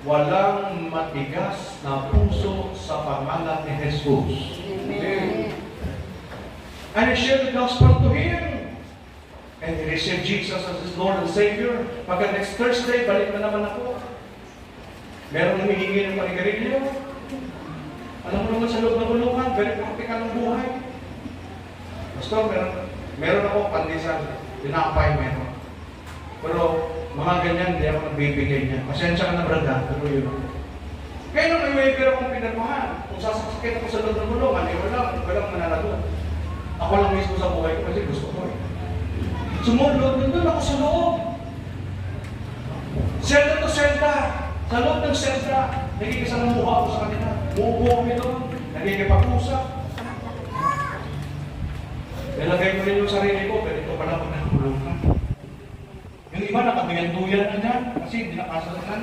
walang matigas na puso sa pangalan ni Jesus. Amen. And he shared the gospel to him. And he received Jesus as his Lord and Savior. Pagka next Thursday, balik na naman ako. Meron humihingi ng panigarilyo. Alam mo naman sa loob ng kulungan, very practical ng buhay. Pastor, meron ako pandesal. Tinapay meron. Pero mga ganyan, hindi ako nagbibigay niya. Pasensya ka na, brada. Pero yun. Kaya nung may waiver akong pinagmahan, kung sasakit ako sa loob ng kulungan, walang mananagot. Ako lang mismo sa buhay ko kasi gusto ko eh. Sumulod, nandun ako sa loob. Selda to selda. Sa loob ng selda, nagikisalambuha ako sa kanila. Muupo kami doon, nagkikipag-usap. Nilagay ko rin yung sarili ko, pero ito pala pag nagulong ka. Yung iba nakaduyan-duyan na dyan, kasi hindi nakasalanan.